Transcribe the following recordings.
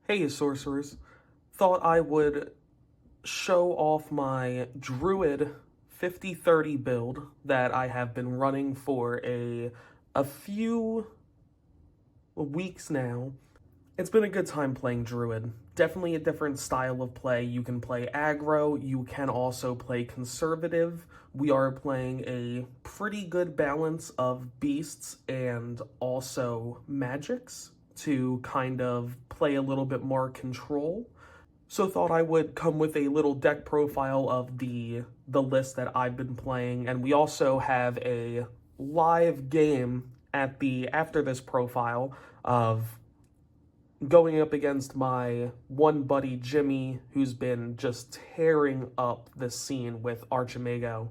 Hey sorcerers, thought I would show off my Druid 50/30 build that I have been running for a few weeks now. It's been a good time playing Druid. Definitely a different style of play. You can play aggro, you can also play conservative. We are playing a pretty good balance of beasts and also magics to kind of play a little bit more control. So thought I would come with a little deck profile of the list that I've been playing, and we also have a live game at the after this profile of going up against my one buddy Jimmy, who's been just tearing up the scene with Archimago,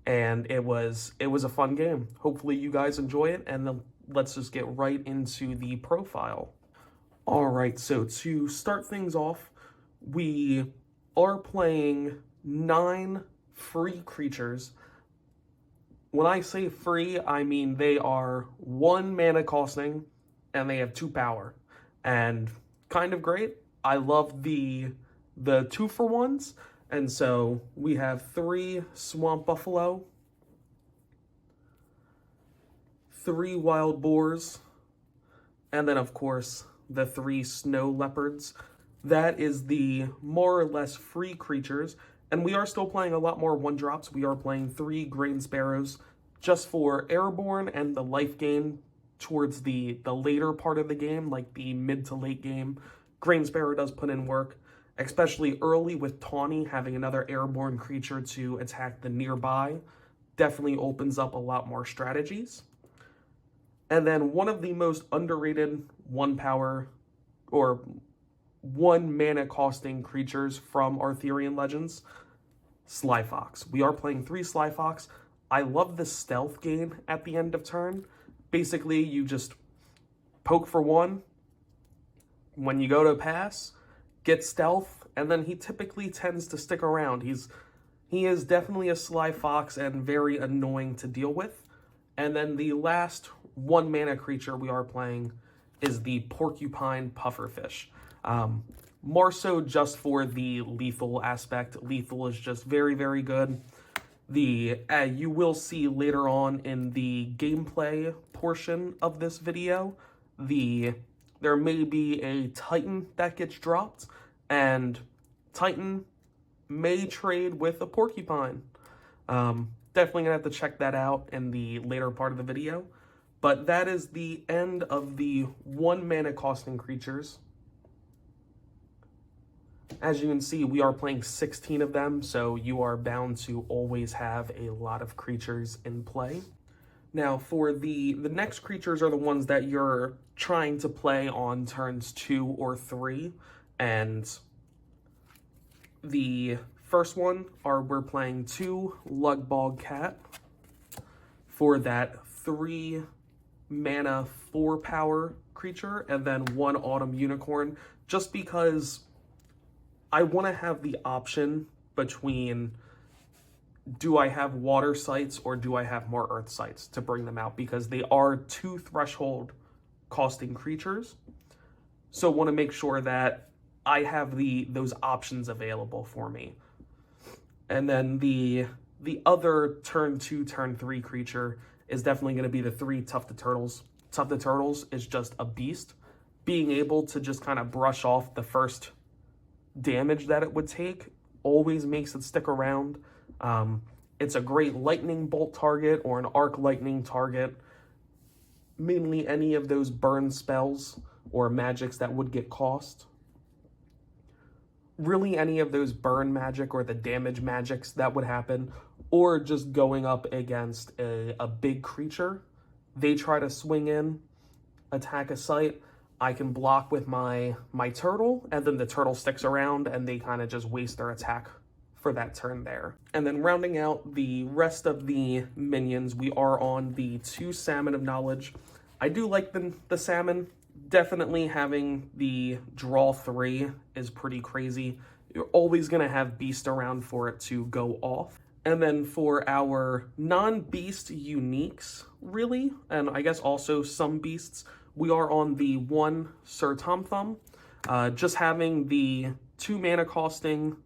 and it was a fun game. Hopefully you guys enjoy it, and then let's just get right into the profile. All right, so to start things off, we are playing 9 free creatures. When I say free, I mean they are 1 mana costing, and they have 2 power. And kind of great. I love the 2-for-1s, and so we have 3 Swamp Buffalo, 3 Wild Boars, and then of course the 3 Snow Leopards. That is the more or less free creatures, and we are still playing a lot more 1-drops. We are playing 3 Grain Sparrows just for Airborne and the life gain towards the later part of the game, like the mid to late game. Grain Sparrow does put in work, especially early with Tawny. Having another airborne creature to attack the nearby definitely opens up a lot more strategies. And then one of the most underrated 1 power or 1 mana costing creatures from Arthurian Legends, Sly Fox. We are playing 3 Sly Fox. I love the stealth gain at the end of turn. Basically, you just poke for 1. When you go to pass, get stealth, and then he typically tends to stick around. He is definitely a Sly Fox and very annoying to deal with. And then the last 1 mana creature we are playing is the Porcupine Pufferfish. More so just for the lethal aspect. Lethal is just very, very good. You will see later on in the gameplay portion of this video, there may be a Titan that gets dropped, and Titan may trade with a Porcupine. Definitely gonna have to check that out in the later part of the video. But that is the end of the 1 mana costing creatures. As you can see, we are playing 16 of them, so you are bound to always have a lot of creatures in play. Now, for the next creatures are the ones that you're trying to play on turns 2 or 3, and the first one we're playing 2 Lugbog Cat for that 3 mana 4 power creature, and then 1 Autumn Unicorn, just because I want to have the option between, do I have water sites or do I have more earth sites to bring them out, because they are 2 threshold costing creatures. So I want to make sure that I have those options available for me. And then the other turn 2, turn 3 creature is definitely going to be the 3 Tufted Turtles. Tufted Turtles is just a beast. Being able to just kind of brush off the first damage that it would take always makes it stick around. It's a great lightning bolt target or an arc lightning target. Mainly any of those burn spells or magics that would get cost. Really any of those burn magic or the damage magics that would happen, or just going up against a big creature. They try to swing in, attack a site. I can block with my turtle, and then the turtle sticks around, and they kind of just waste their attack for that turn there. And then rounding out the rest of the minions, we are on the 2 Salmon of Knowledge. I do like the salmon. Definitely having the draw 3 is pretty crazy. You're always going to have beast around for it to go off. And then for our non-beast uniques, really, and I guess also some beasts, we are on the 1 Sir Tom Thumb. Just having the 2 mana costing,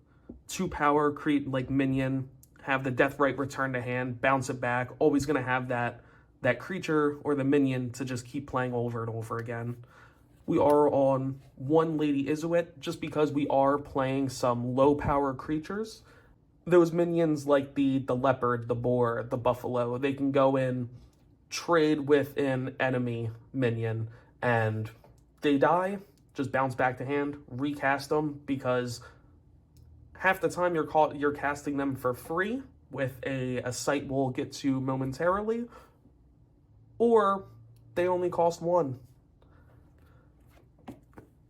2 power, create like minion, have the Death Right return to hand, bounce it back, always going to have that creature or the minion to just keep playing over and over again. We are on 1 Lady Izuit just because we are playing some low power creatures. Those minions like the leopard, the boar, the buffalo, they can go in, trade with an enemy minion, and they die, just bounce back to hand, recast them, because half the time you're casting them for free with a site we'll get to momentarily, or they only cost 1.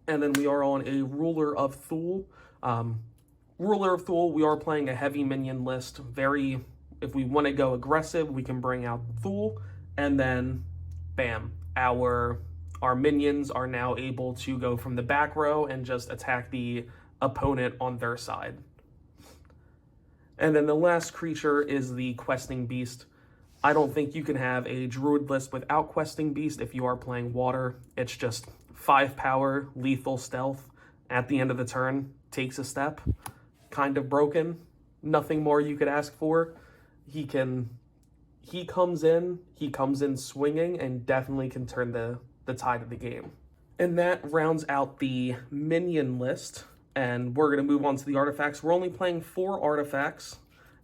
And then we are on a Ruler of Thule. Ruler of Thule, we are playing a heavy minion list. If we want to go aggressive, we can bring out Thule, and then bam, our minions are now able to go from the back row and just attack the opponent on their side. And then the last creature is the Questing Beast. I don't think you can have a Druid list without Questing Beast if you are playing water. It's just 5 power, lethal stealth. At the end of the turn, takes a step. Kind of broken. Nothing more you could ask for. He comes in swinging, and definitely can turn the tide of the game. And that rounds out the minion list, and we're going to move on to the artifacts. We're only playing 4 artifacts,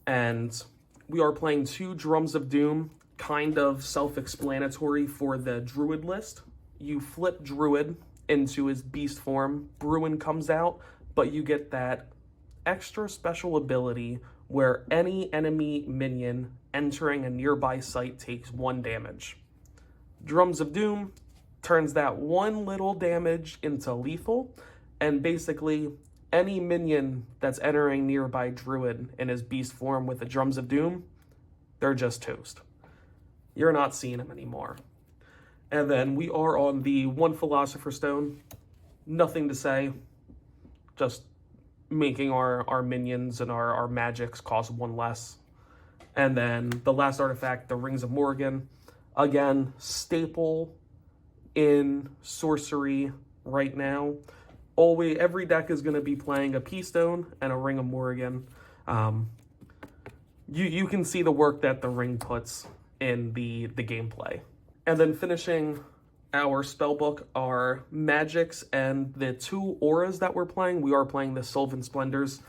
and we are playing 2 Drums of Doom, kind of self-explanatory for the Druid list. You flip Druid into his beast form, Bruin comes out, but you get that extra special ability where any enemy minion entering a nearby site takes 1 damage. Drums of Doom turns that 1 little damage into lethal, and basically any minion that's entering nearby Druid in his beast form with the Drums of Doom, they're just toast. You're not seeing him anymore. And then we are on the 1 Philosopher's Stone. Nothing to say. Just making our minions and our magics cost 1 less. And then the last artifact, the Rings of Morrigan. Again, staple in Sorcery right now. Every deck is going to be playing a Peastone and a Ring of Morrigan. You can see the work that the ring puts in the gameplay. And then finishing our spellbook are magics and the 2 auras that we're playing. We are playing the Sylvan Splendors.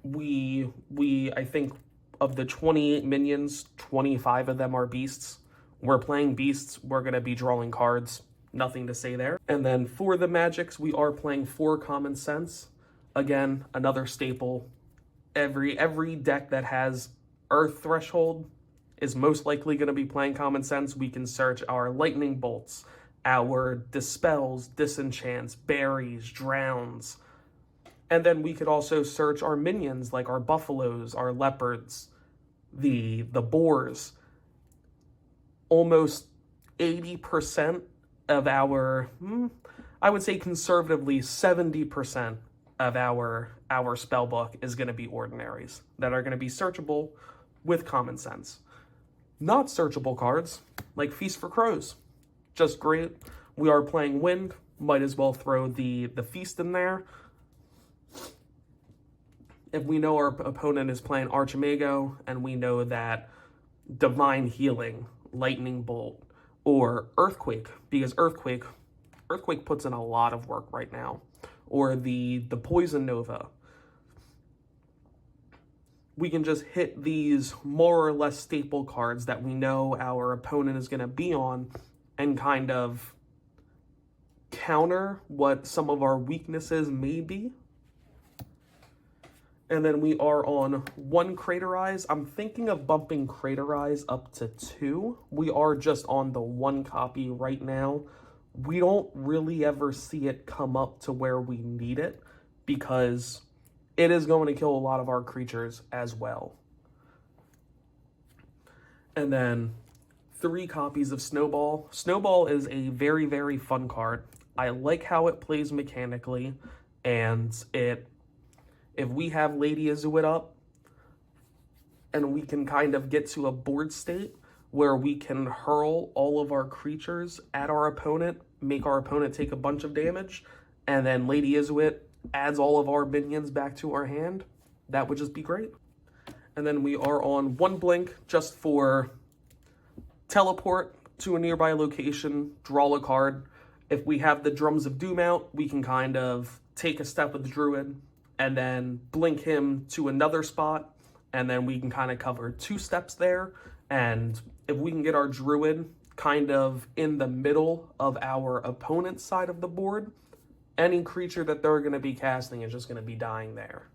I think of the 28 minions, 25 of them are beasts. We're playing beasts, we're going to be drawing cards. Nothing to say there. And then for the magics, we are playing 4 Common Sense. Again, another staple. Every deck that has Earth Threshold is most likely going to be playing Common Sense. We can search our Lightning Bolts, our Dispels, Disenchants, Berries, Drowns. And then we could also search our minions, like our Buffaloes, our Leopards, the Boars. Almost 80% of our, I would say conservatively 70% of our spellbook is going to be ordinaries that are going to be searchable with Common Sense. Not searchable cards, like Feast for Crows. Just great. We are playing Wind. Might as well throw the Feast in there. If we know our opponent is playing Archimago, and we know that Divine Healing, Lightning Bolt, or Earthquake, because Earthquake puts in a lot of work right now, or the Poison Nova, we can just hit these more or less staple cards that we know our opponent is going to be on and kind of counter what some of our weaknesses may be. And then we are on 1 Craterize. I'm thinking of bumping Craterize up to 2. We are just on the 1 copy right now. We don't really ever see it come up to where we need it because it is going to kill a lot of our creatures as well. And then 3 copies of Snowball. Snowball is a very, very fun card. I like how it plays mechanically, and if we have Lady Izuit up and we can kind of get to a board state where we can hurl all of our creatures at our opponent, make our opponent take a bunch of damage, and then Lady Izuit adds all of our minions back to our hand, that would just be great. And then we are on 1 blink just for teleport to a nearby location, draw a card. If we have the Drums of Doom out, we can kind of take a step with the Druid and then blink him to another spot, and then we can kind of cover 2 steps there. And if we can get our Druid kind of in the middle of our opponent's side of the board, any creature that they're going to be casting is just going to be dying there.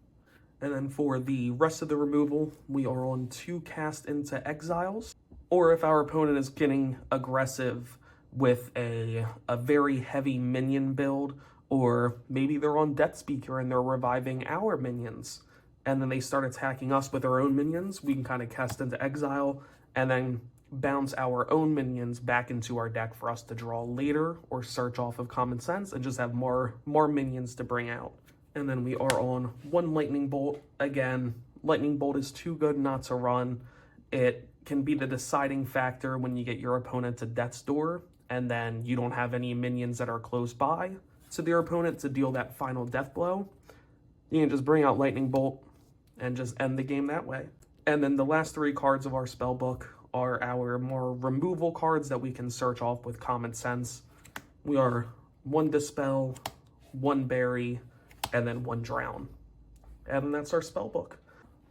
And then for the rest of the removal, we are on 2 Cast into Exiles. Or if our opponent is getting aggressive with a very heavy minion build, or maybe they're on Death Speaker and they're reviving our minions, and then they start attacking us with their own minions, we can kind of cast into exile and then bounce our own minions back into our deck for us to draw later or search off of Common Sense and just have more minions to bring out. And then we are on 1 Lightning Bolt. Again, Lightning Bolt is too good not to run. It can be the deciding factor when you get your opponent to Death's Door, and then you don't have any minions that are close by to their opponent to deal that final death blow. You can just bring out Lightning Bolt and just end the game that way. And then the last 3 cards of our spell book are our more removal cards that we can search off with Common Sense. We are 1 Dispel, 1 Bury, and then 1 Drown. And that's our spell book.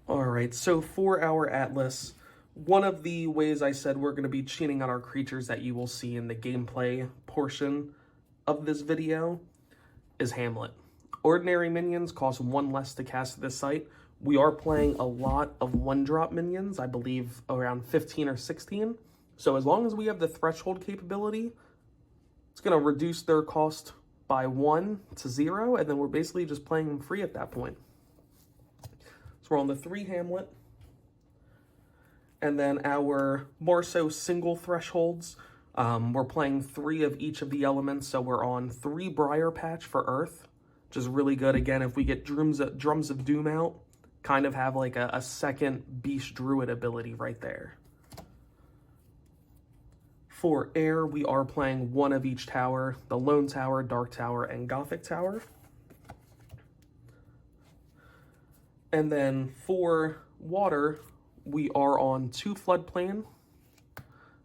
All right, so for our Atlas, one of the ways I said we're going to be cheating on our creatures that you will see in the gameplay portion of this video is Hamlet. Ordinary minions cost 1 less to cast at this site. We are playing a lot of 1-drop minions, I believe around 15 or 16. So as long as we have the threshold capability, it's going to reduce their cost by 1 to 0, and then we're basically just playing them free at that point. So we're on the 3 Hamlet. And then our more so single thresholds, we're playing 3 of each of the elements. So we're on 3 Briar Patch for Earth, which is really good. Again, if we get Drums of Doom out, kind of have like a second Beast Druid ability right there. For air, we are playing 1 of each tower, the Lone Tower, Dark Tower, and Gothic Tower. And then for water, we are on 2 Floodplain,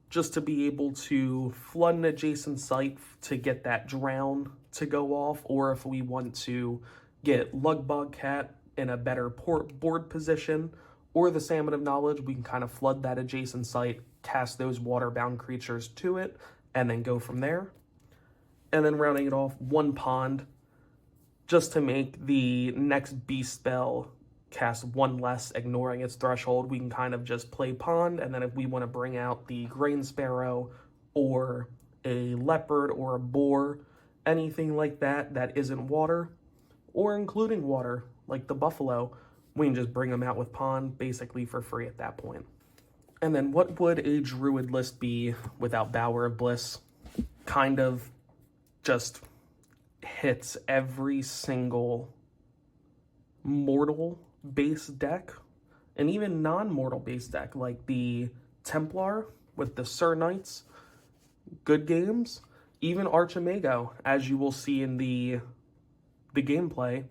just to be able to flood an adjacent site to get that drown to go off, or if we want to get Lugbog Cat in a better board position, or the Salmon of Knowledge, we can kind of flood that adjacent site, cast those water-bound creatures to it, and then go from there. And then rounding it off, 1 Pond, just to make the next beast spell cast 1 less, ignoring its threshold. We can kind of just play Pond, and then if we want to bring out the Grain Sparrow or a Leopard or a Boar, anything like that that isn't water, or including water, like the Buffalo, we can just bring them out with Pond basically for free at that point. And then what would a Druid list be without Bower of Bliss? Kind of just hits every single mortal base deck, and even non-mortal base deck, like the Templar with the Sir Knights, good games. Even Archimago, as you will see in the gameplay,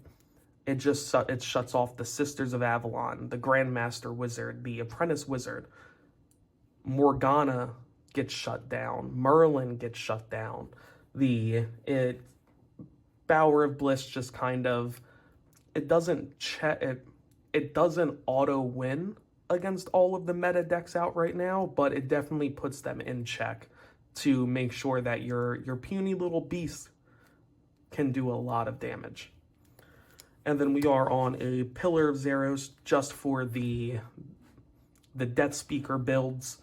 it shuts off the Sisters of Avalon, the Grandmaster Wizard, the Apprentice Wizard. Morgana gets shut down. Merlin gets shut down. Bower of Bliss just kind of, it doesn't auto win against all of the meta decks out right now, but it definitely puts them in check to make sure that your puny little beast can do a lot of damage. And then we are on a Pillar of Zeros just for the Death Speaker builds.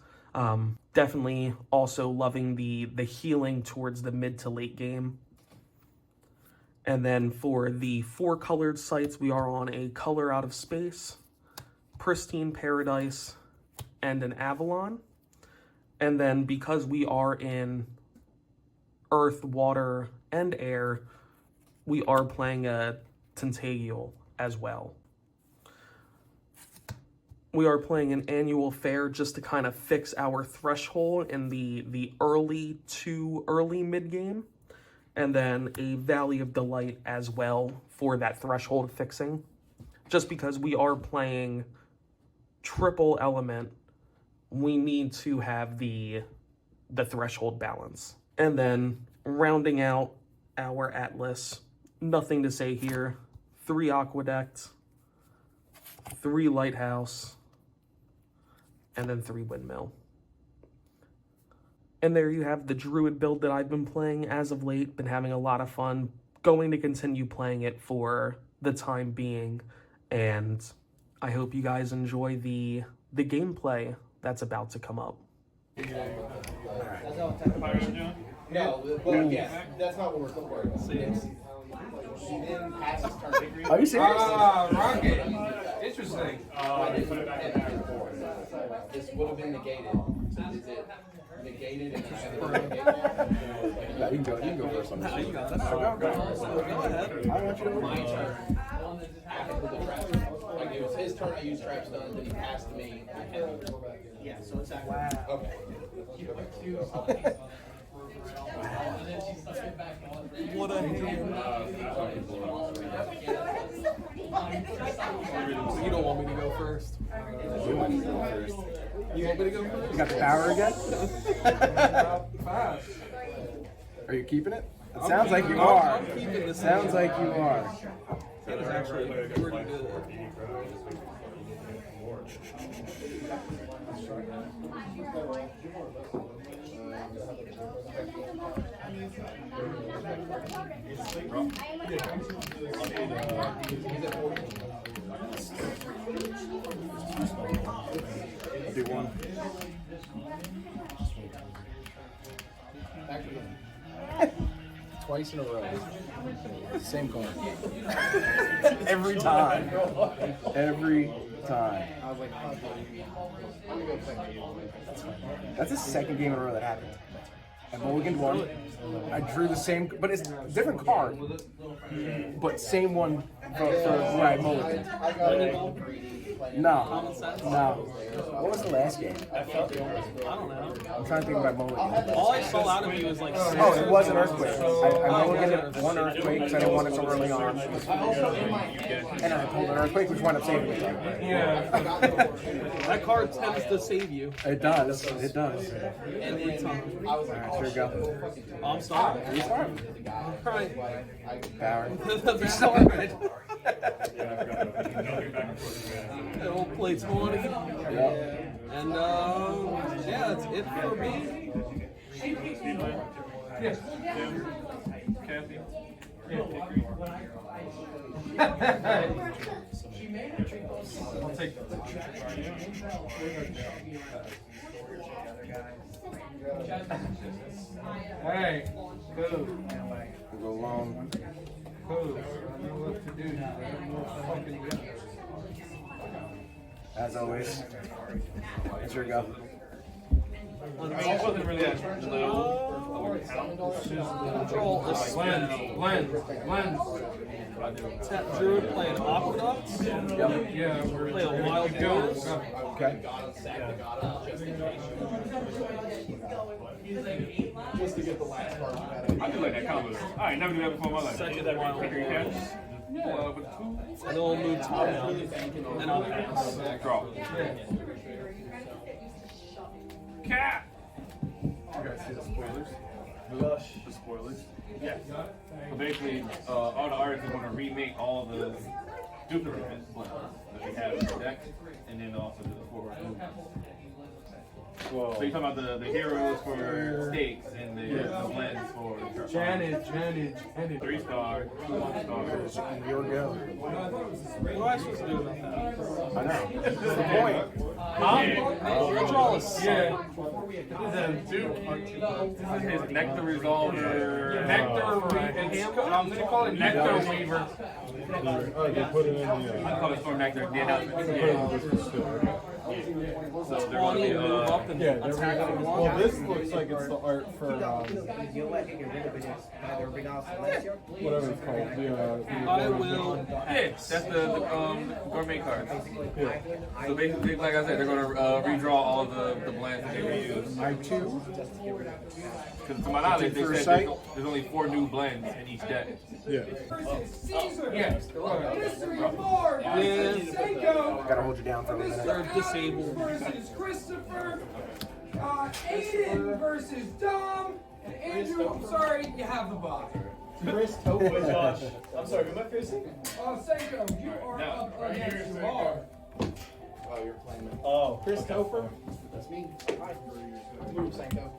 Definitely also loving the healing towards the mid to late game. And then for the 4 colored sites, we are on a Color Out of Space, Pristine Paradise, and an Avalon. And then because we are in Earth, Water, and Air, we are playing a Tentagiel as well. We are playing an Annual Fair just to kind of fix our threshold in the early to early mid game. and then a Valley of Delight as well for that threshold fixing, just because we are playing triple element. We need to have the threshold balance. And then rounding out our Atlas, nothing to say here. 3 Aqueduct, 3 Lighthouse, and then 3 Windmill. And there you have the Druid build that I've been playing as of late. Been having a lot of fun. Going to continue playing it for the time being. And I hope you guys enjoy the gameplay that's about to come up. No, well, yes, that's not what we're worried about. She then passes turn. Are you serious? Rocket. Interesting. This would have been negated. So is it negated and Yeah, you can go first on this. You got that. Go ahead. I want you to my turn. After the trap. Like it was his turn, I used trap stun, then he passed to me. Yeah, so it's that. Wow. Okay. What a hand. You don't want me to go first. You want me to go first. You want me to go first? You got the power again? Are you keeping it? It sounds like you are. I'm keeping this. Sounds like you are. That is actually pretty good. I'll do one. Twice in a row. Same coin. Every time. Every time. That's the second game in a row that happened. I mulliganed one. I drew the same, but it's a different card. But same one for where I mulliganed. No. What was the last game? I don't know. I'm trying to think about mulligan. All I saw out of you was like. Oh, it was an earthquake. I mulliganed one earthquake because I didn't want it so early on. And I pulled an earthquake, which wound up saving me. Yeah. That card tends to save you. It does. It does. Every time. Alright, here we go. Oh, I'm sorry. You start. Right. Power. That's all right. We'll play 20. Yep. And yeah, that's it for me. Yes. Kathy. I'll take Hey, cool. We'll go long. Cool. I know what to do. I know what to fucking do. As always. It's your go. I wasn't really that Control a Blend. tap Druid, play an Aqueduct. Yep. Yeah, we're Play a Wild Ghost. Okay. Just to get the last card. I do like that combo. I ain't never do that before in my life. Second Wild Take your Ghost. cash. With 2. And then we'll move 2 down. And I'll pass. Draw. Cat. You guys see the spoilers? The spoilers? Yeah. So basically, all the artists are going to remake all the duplicate blends that we have in the deck, and then also do the forward movements. So you're talking about the heroes for stakes and the blends for Janet. 3-star, 1-star. Your go. What am I supposed to do about that? I know. That's the point. I'll draw a set. This is his Nectar Resolver. I'm going to call it Nectar Weaver. Oh, they put it in the. I call it Storm Nectar. Yeah, So they're going to be, Move up and Yeah, attack if you want. Well, this looks like it's the art for whatever it's called. I will yeah, pass. that's the gourmet cards. So basically, like I said, they're going to redraw all the blanks that they reuse. I too. Because to my knowledge, they said there's only 4 new blends in each deck. Yeah. Yeah. Gotta hold you down for a minute. They're disabled. Versus Christopher, Aiden versus Dom, and Andrew. I'm sorry, you have the bye. Chris Topher. Josh. I'm sorry, who am I facing? Seiko, you are up against Lamar. Oh, you're playing with Oh, Chris Topher. that's me. Hi. Move, Sanko.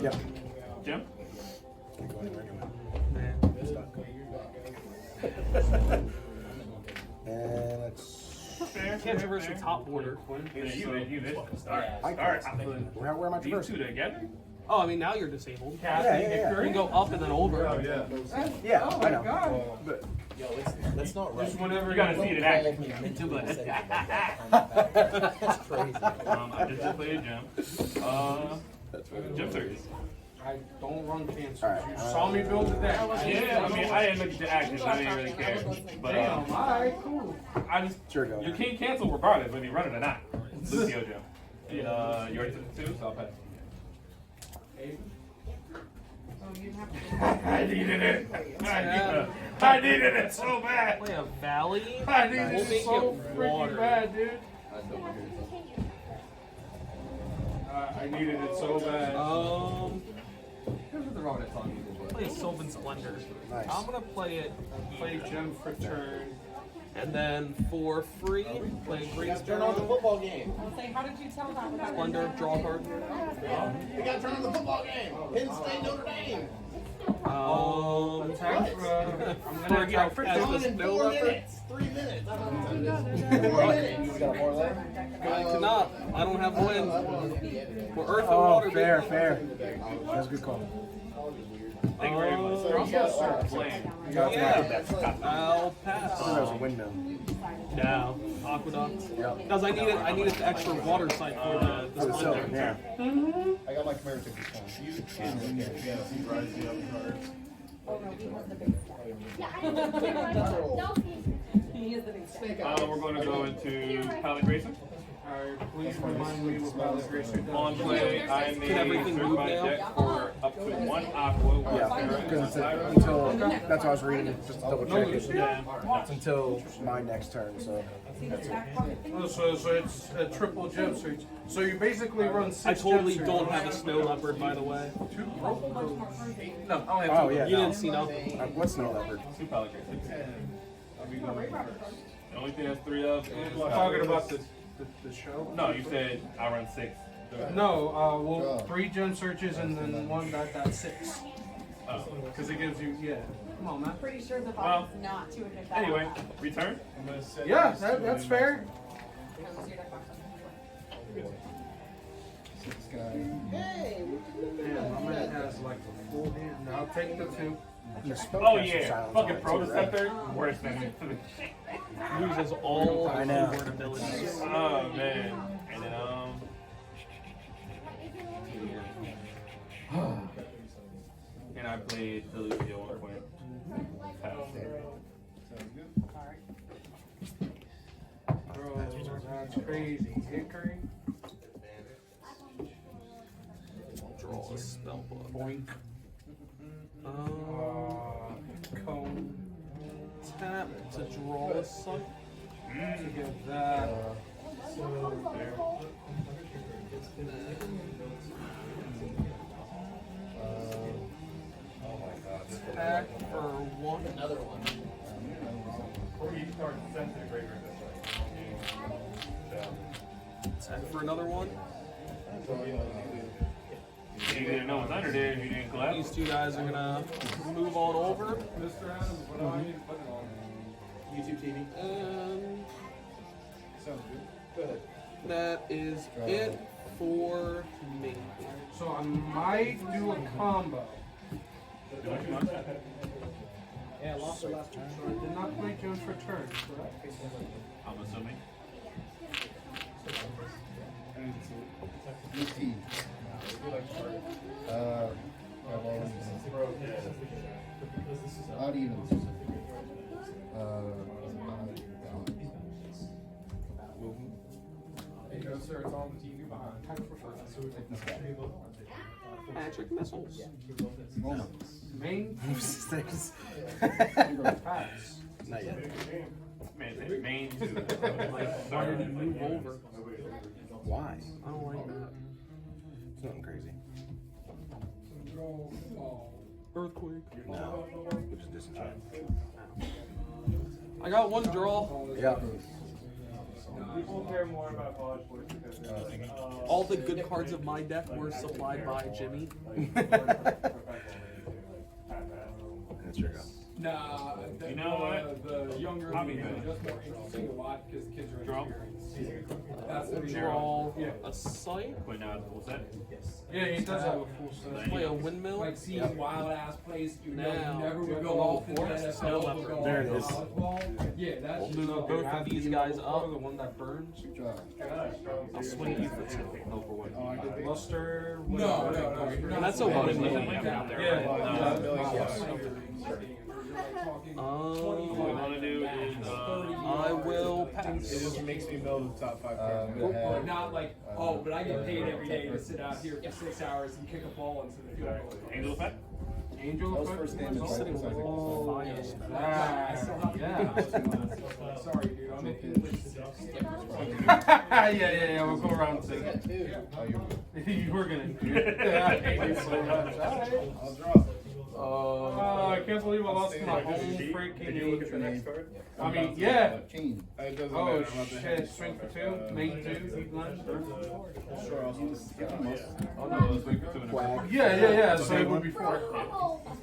Yep. Jim? And let's. Can't traverse the top border. You missed. Alright. Where am I These traversing? two together? Oh, I mean, now you're disabled. Yeah. You can go up and then over. Oh, yeah. Yeah, Oh I my know. God. But Yo, let's not rush. Whenever you gotta see it in action. That's crazy. I just played Jim. Jim series. I don't run cancers. All right. You saw me build the deck. Yeah, I mean, I didn't look at the actions. I didn't really care. But Damn, alright, cool. I just Sure, go you ahead. can't cancel regardless whether you run it or not. Lucio Jim. You already took the 2, so I'll pass. I needed it. I needed it so bad. Play a valley. I needed We'll it make so it freaking water. bad, dude. I needed it so bad. Play a Sylvan Splendor. Nice. I'm gonna play Gem for turn, and then for free, play Great Turn on the football game. How did you tell that? Splendor, draw a card. We gotta turn on the football game. Penn State, Notre Dame. Attack. I'm gonna attack Turn as on the in snow 4 leopard. minutes. 3 minutes. 4 minutes. You got more left? I cannot. I don't have wind. We're earth and Oh, water. fair, baby. fair. That's a good call. Thank you very much. You're also playing. Yeah. I'll pass. Oh, there's a windmill. No. Aqueduct. Yep. Because I needed the extra water site for the For the silver, Splendor. yeah. I got my Khmer tickets on. Oh no, he has the big stuff. He is the big stuff. We're going to go into Pilot Racing. Alright, please remind me what Palace Racer does. On play, I may everything move certify now? deck for up to 1 aqua. Yeah, because it's until that's what I was reading. Just to double check it. Yeah. It's until my next turn, so Oh, so it's a triple gem search. So you basically run 6 I totally gem don't searches. have a snow leopard, by the way. No, I only have oh 2. yeah. You no. didn't see nothing. What's snow leopard? 2 Pilot Racing. The only thing that's 3 of is Talking about the show? No, you said I run 6. No, well, 3 gem searches and then 1 that 6. Oh. Because it gives you, yeah. Come on, man. Pretty sure the Well, thought is not to admit that. Anyway, return. Yeah, that's fair. Yeah, my man has like a full hand. I'll take the 2. The Oh spellcaster yeah, silence fucking on it too, right? Protosceptor, worse than it. Loses all I know. word abilities. Oh man, and then and I played the Lucio 1 point. Bro, that's crazy. Hickory. Draw a spell book. Boink. Cone. Tap to draw a site. To get that. Attack for 1. Another one. Attack for another 1. You didn't know what's under there if you didn't collapse. These 2 guys are gonna move on over. Mr. Adams, what do I need to put it on? YouTube TV. And Sounds good. Go ahead. that is it for me. So I might do a combo. Yeah, lost the last turn. So I did not play Jones for turn, correct? I'm assuming. Odd evens. There you go, sir. It's on the TV behind. Magic missiles. Main. Not yet. Man, main two. Why did he move over? Why? I don't like that. It's nothing crazy. Earthquake. No. It was disenchant. I got one draw. Yeah. People care more about college sports because All the good cards of my deck were supplied by Jimmy. That's your go. Nah, You know what? The younger I'll be games good. are just more interesting to watch because the kids are Draw. inexperienced. That's the reason. Draw Yeah. a site. Wait, now it's full set? Yeah, he does have a full set. Play a windmill. Like seeing wild ass plays you know Now, you never would we go have a off in the level four. NFL, Snow would leopard. go There off it in is. volleyball. Yeah, that's We'll just move like both half of these the guys level up. four. The one that burns. gosh, I'll swing you for two. Oh, for what? Oh, I did think. Luster. No, you're not That's a supposed windmill. to like that. What we want to do is, I will pass. It just makes me know the top 5 cards. But not like, oh, but I get paid every day to sit out here for 6 hours and kick a ball into the field goal. Angel effect? Angel That was effect. first damage. Sitting Second, with all fires. I still have Yeah. Sorry, dude. I'm making it Yeah. We'll go around and say you were gonna do it. Yeah, I hate you so much. I'll draw. I can't believe I lost my home freaking Did you look at the next card? I mean, yeah. Chain. It doesn't Oh matter. I'm about to shit, hit. swing for two, main two, deep lunge. Sure, I'll skip the most. Oh, no, let's wait for two and a Quack. Yeah, so it would be four.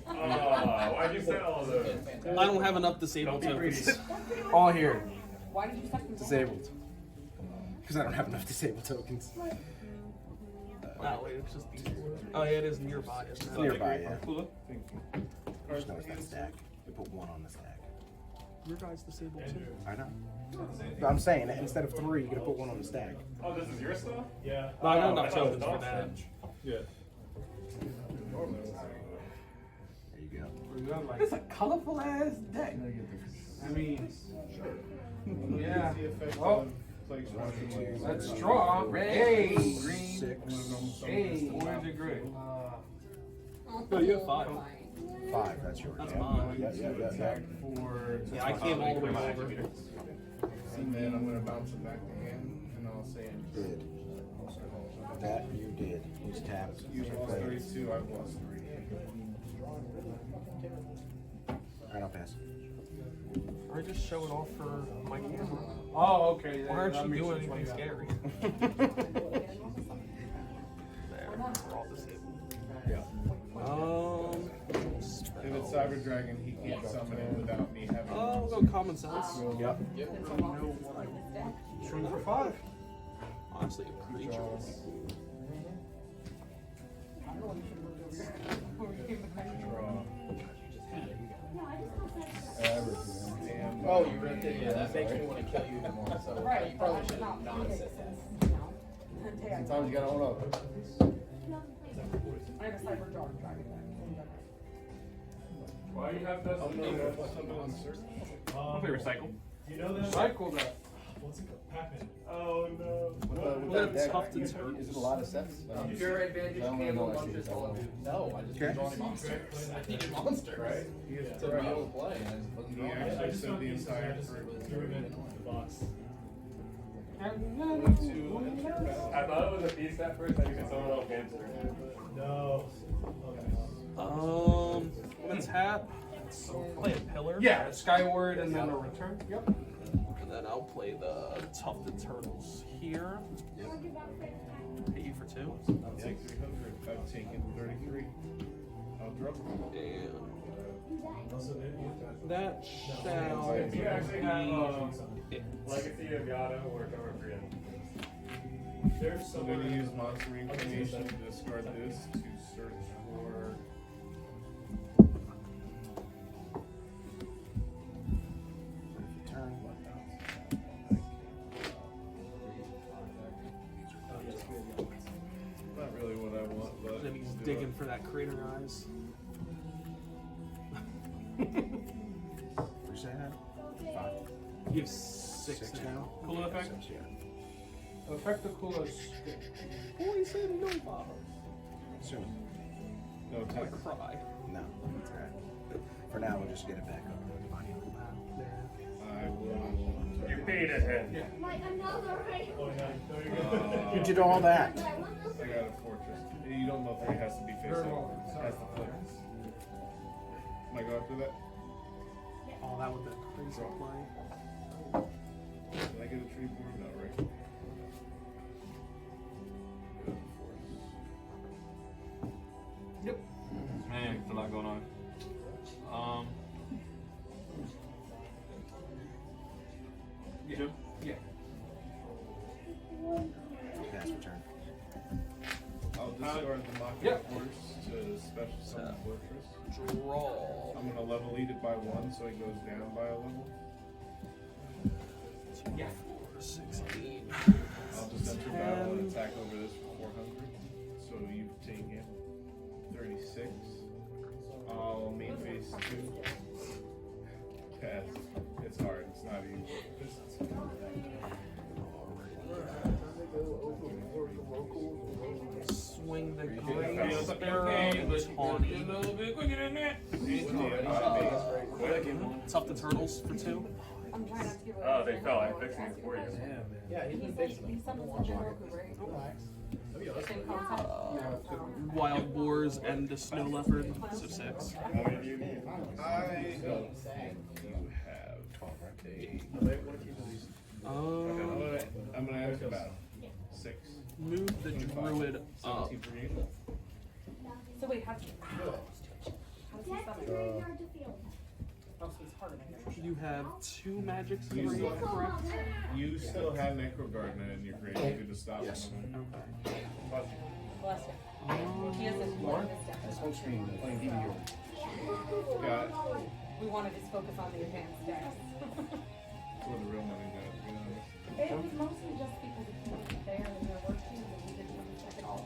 Why'd you say all those? I don't have enough disabled tokens. All here. Why did you suck them? Disabled. Because I don't have enough disabled tokens. Oh, wait, it's just these four. Oh, yeah, it is nearby, isn't It's it? nearby, yeah. Cool. Just know it's not stack. They put one on the stack. Your guy's disabled too. I know. But I'm saying, instead of 3, you're going to put one on the stack. Oh, this is your stuff? Yeah. No, I got enough tokens for that. Yeah. There you go. We got like, It's a colorful ass deck. I mean, yeah. The effect Oh, of plague swatting. let's draw. Hey, green. 6. Hey, orange and gray. No, you have 5. 5, that's yours. That's yeah. mine. Yeah. Attack for. Yeah, I came all the way over. And then I'm gonna bounce it back to him, and I'll say it. Did. That you did. He's tapped. You lost 32, I've lost 3. Alright, I'll pass. I just show it off for my camera. Oh, okay. Why aren't that you makes doing sense. anything scary? There, we're all disabled. Yeah. If it's Cyber Dragon, he can't summon it without me having. Oh, we'll go common sense. Yep. Swing for 5. Honestly, a creature. And, Oh, you ripped it. Yeah, that makes me want to kill you even more. So you probably should have not said that. Sometimes you gotta own up. I have a cyber dog dragon. why you have that? Something on search. I'll play recycle. You know that? Cycle that. What's it called? Pac-Man. Oh no. With Well, that that's deck, tough to turn. is it a lot of sets? Pure advantage, I don't camel, know, lunges, actually. all dude. No, I just Okay. keep drawing monsters. I needed monsters. Right? He is To be able to play. And I just wasn't He drawing actually it. said the entire group. I thought it was a beast at first, I think it's someone else hamster. No. I'm gonna tap. Play a pillar. Yeah, Skyward and then a return. Yep. And then I'll play the Tufted Turtles here. Hit you for 2. I'll take 300. I've taken 33. I'll drop it. And that shall If you actually have be it. Legacy of Yada or Tower Freedom. There's So I'm going to use monster reincarnation to discard this to search for. that Crater Eyes. What'd you say that? 5. You have 6 now. Cool effect? Effect the coolest. Poison Nova. Soon. No I attack. cry. No, it's alright. For now, we'll just get it back up. I will. You paid it. You did all that. I got a fortress. You don't know if it has to be face up. It has to flip. Am I go after that? Oh, that would be crazy play. Did I get a tree form? No, right? Yep. Man, it's a lot going on. Jim? Yeah. Pass return. I'll discard the Machina Yep. Force to special summon Fortress. Draw. I'm gonna level lead it by 1 so it goes down by a level. Yeah. 16. I'll just enter battle and attack over this for 400. So you've taken 36. I'll main phase 2. Yeah, it's hard. It's not easy. Swing the Grey Sparrow, Tawny. Tough the turtles for 2. I'm trying not to give away. Oh, they fell. I'm fixing it for you. Yeah, he's been fixing He them. sent us a Roku, right? Same concept. Wild Boars and the Snow Leopard, so 6. I hope you have a. I'm gonna enter battle. 6. Move the Druid up. 17 for you. So wait, how does he summon? Oh, so it's harder to hear. You have 2 magics You free, still, correct? you still have Necro Gardener in your grave. You could stop Yes. him. Bless him. He has this one this deck. That's home screen, playing DVU. Got it. We wanted to just focus on the advanced decks. That's where the real money goes. You know? It was mostly just because if he wasn't there and we were working, then we didn't want to check it all.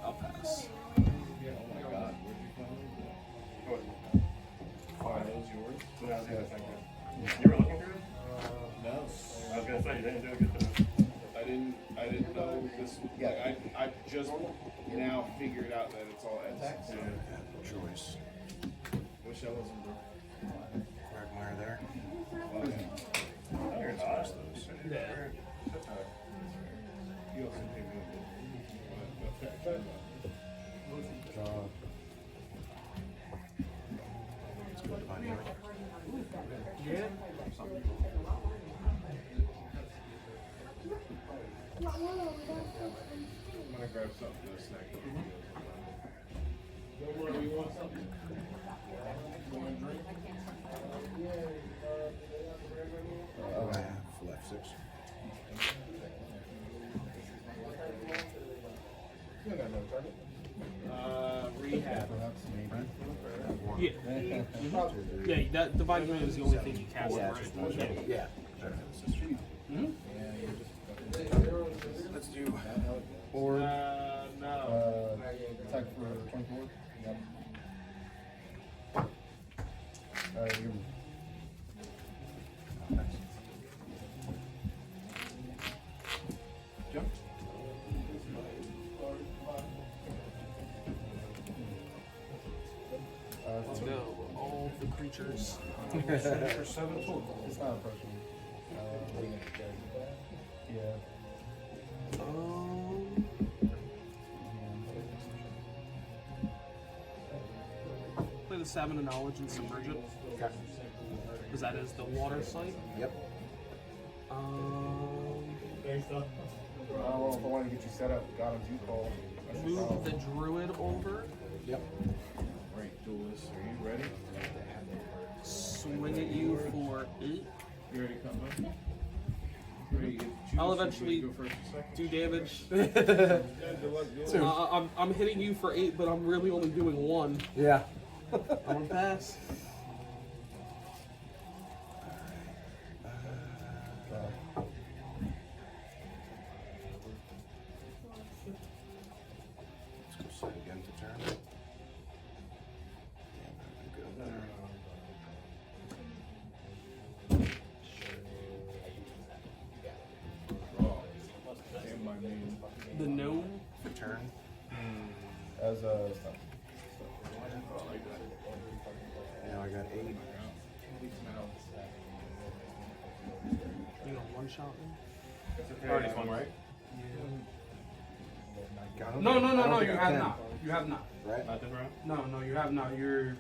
I'll pass. Yeah, oh my god. Where'd you find it? What? Oh, that was yours? So now I think that's like that. You were looking through it? No. I was gonna say, you didn't do a good job. I didn't know this. Like, I just now figured out that it's all X. Choice. Wish I wasn't broke. Quagmire there. Oh, you're not. Yeah. You also paid me a bill. Let's go to Divine Healing. Yeah. I'm gonna grab something for a snack. I have left 6. You got no target. Rehab. Yeah. Yeah, that Divine Command is the only thing you cast, right? Yeah. Let's do. Or No. attack for 24. Yep. You. Jump. No, all the creatures. For 7 total. It's not approaching. Yeah. Play the Salmon of Knowledge and submerge it. Okay. Because that is the water site. Yep. I don't know if I want to get you set up. Got him too cold. Move the Druid over. Yep. Right, duelist, are you ready? Swing at you for 8. You ready, come on? Ready, I'll eventually go first or second? do damage. Yeah, good luck, good luck. I'm hitting you for 8, but I'm really only doing 1. Yeah. I'm gonna pass. again to turn. The gnome. For turn. As a stuff. Now I got 8. You know, one shot me. Already one, right? No, you have not. You have not. Right? Not this round? No, you have not. You